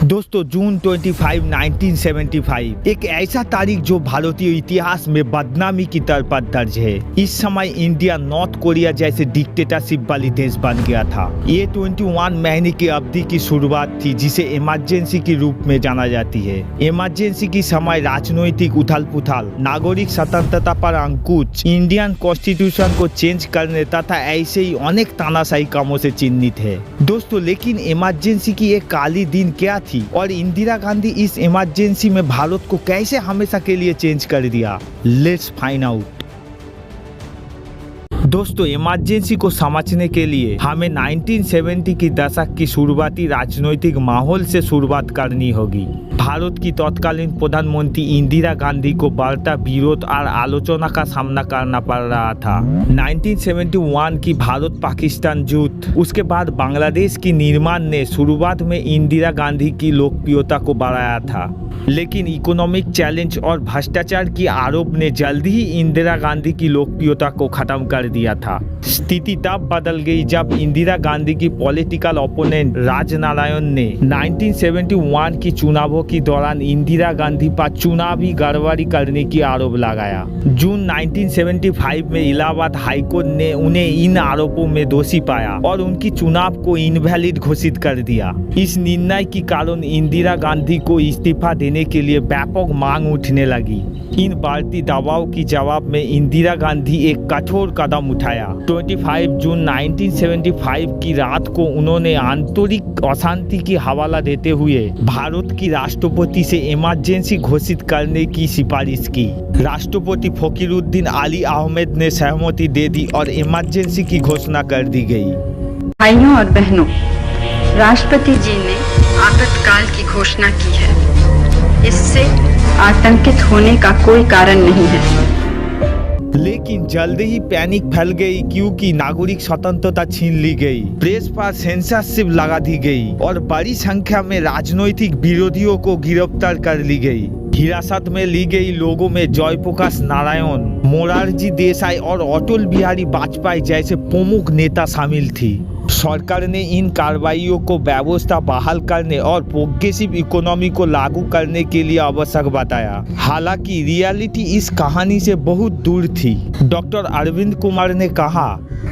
दोस्तों जून 25, 1975 एक ऐसा तारीख जो भारतीय इतिहास में बदनामी की तरफ दर्ज है। इस समय इंडिया नॉर्थ कोरिया जैसे डिक्टेटरशिप वाली देश बन गया था। ये 21 महीने की अवधि की शुरुआत थी जिसे इमरजेंसी के रूप में जाना जाती है। इमरजेंसी की समय राजनैतिक उथल पुथल, नागरिक स्वतंत्रता पर अंकुश, इंडियन कॉन्स्टिट्यूशन को चेंज करने तथा ऐसे ही अनेक तानाशाही कामों से चिन्हित है। दोस्तों लेकिन इमरजेंसी की एक काली दिन क्या थी और इंदिरा गांधी इस इमरजेंसी में भारत को कैसे हमेशा के लिए चेंज कर दिया? Let's find out. दोस्तों इमरजेंसी को समझने के लिए हमें 1970 की दशक की शुरुआती राजनीतिक माहौल से शुरुआत करनी होगी। भारत की तत्कालीन प्रधानमंत्री इंदिरा गांधी को बढ़ता विरोध और आलोचना का सामना करना पड़ रहा था। 1971 की भारत पाकिस्तान युद्ध, उसके बाद बांग्लादेश की निर्माण ने शुरुआत में इंदिरा गांधी की लोकप्रियता को बढ़ाया था, लेकिन इकोनॉमिक चैलेंज और भ्रष्टाचार की आरोप ने जल्दी ही इंदिरा गांधी की लोकप्रियता को खत्म कर दिया था। स्थिति तब बदल गई जब इंदिरा गांधी की पॉलिटिकल ओपोनेंट राजनारायण ने 1971 की चुनावों के दौरान इंदिरा गांधी पर चुनावी गड़बड़ी करने की आरोप लगाया। जून 1975 में इलाहाबाद हाईकोर्ट ने उन्हें इन आरोपों में दोषी पाया और उनकी चुनाव को इनवैलिड घोषित कर दिया। इस निर्णय के कारण इंदिरा गांधी को इस्तीफा देने के लिए व्यापक मांग उठने लगी। इन बढ़ती दबाव की जवाब में इंदिरा गांधी एक कठोर कदम उठाया। 25 जून 1975 की रात को उन्होंने आंतरिक अशांति की हवाला देते हुए भारत की राष्ट्रपति से इमरजेंसी घोषित करने की सिफारिश की। राष्ट्रपति फकीरुद्दीन अली अहमद ने सहमति दे दी और इमरजेंसी की घोषणा कर दी गई। भाइयों और बहनों, राष्ट्रपति जी ने आपातकाल की घोषणा की है। इससे आतंकित होने का कोई कारण नहीं है। लेकिन जल्दी ही पैनिक फैल गई क्योंकि नागरिक स्वतंत्रता छीन ली गई, प्रेस पर सेंसरशिप लगा दी गई और बड़ी संख्या में राजनीतिक विरोधियों को गिरफ्तार कर ली गई। हिरासत में ली गई लोगों में जयप्रकाश नारायण, मोरारजी देसाई और अटल बिहारी वाजपेयी जैसे प्रमुख नेता शामिल थी। सरकार ने इन कार्रवाइयों को व्यवस्था बहाल करने और प्रोग्रेसिव इकोनॉमी को लागू करने के लिए आवश्यक बताया। हालांकि रियलिटी इस कहानी से बहुत दूर थी। डॉक्टर अरविंद कुमार ने कहा,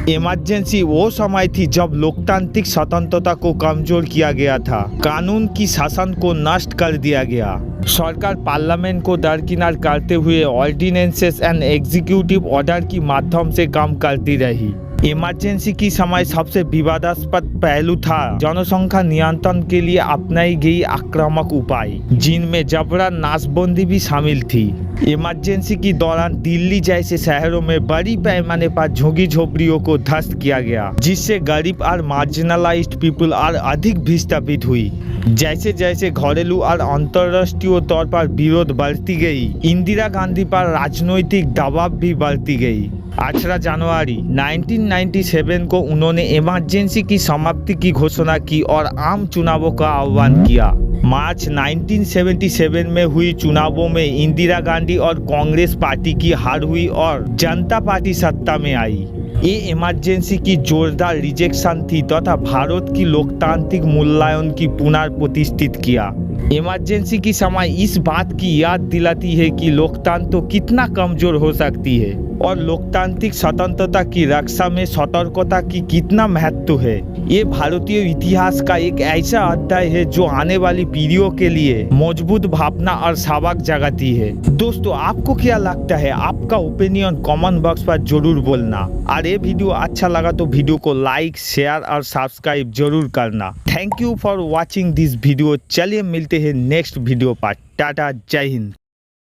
इमरजेंसी वो समय थी जब लोकतांत्रिक स्वतंत्रता को कमजोर किया गया था, कानून की शासन को नष्ट कर दिया गया। सरकार पार्लियामेंट को दरकिनार करते हुए ऑर्डिनेंसेस एंड एग्जीक्यूटिव ऑर्डर के माध्यम से काम करती रही। इमरजेंसी की समय सबसे विवादास्पद पहलू था जनसंख्या नियंत्रण के लिए अपनाई गई आक्रामक उपाय, जिनमें जबरन नाशबंदी भी शामिल थी। इमरजेंसी के दौरान दिल्ली जैसे शहरों में बड़ी पैमाने पर झुग्गी झोपड़ियों को ध्वस्त किया गया, जिससे गरीब और मार्जिनलाइज्ड पीपल और अधिक विस्थापित हुई। जैसे जैसे घरेलू और अंतर्राष्ट्रीय तौर पर विरोध बढ़ती गई, इंदिरा गांधी पर राजनीतिक दबाव भी बढ़ती गई। 18 जनवरी 1997 को उन्होंने इमरजेंसी की समाप्ति की घोषणा की और आम चुनावों का आह्वान किया। मार्च 1977 में हुई चुनावों में इंदिरा गांधी और कांग्रेस पार्टी की हार हुई और जनता पार्टी सत्ता में आई। ये इमरजेंसी की जोरदार रिजेक्शन थी तथा भारत की लोकतांत्रिक मूल्यों की पुनर्प्रतिष्ठित किया। इमरजेंसी की समय इस बात की याद दिलाती है कि लोकतंत्र कितना कमजोर हो सकती है और लोकतांत्रिक स्वतंत्रता की रक्षा में सतर्कता की कितना महत्व है। ये भारतीय इतिहास का एक ऐसा अध्याय है जो आने वाली पीढ़ियों के लिए मजबूत भावना और सबक जगाती है। दोस्तों आपको क्या लगता है? आपका ओपिनियन कमेंट बॉक्स पर जरूर बोलना और ये वीडियो अच्छा लगा तो वीडियो को लाइक, शेयर और सब्सक्राइब जरूर करना। Thank you for watching this video. चलिए मिलते हैं नेक्स्ट वीडियो पर। टाटा, जय हिंद।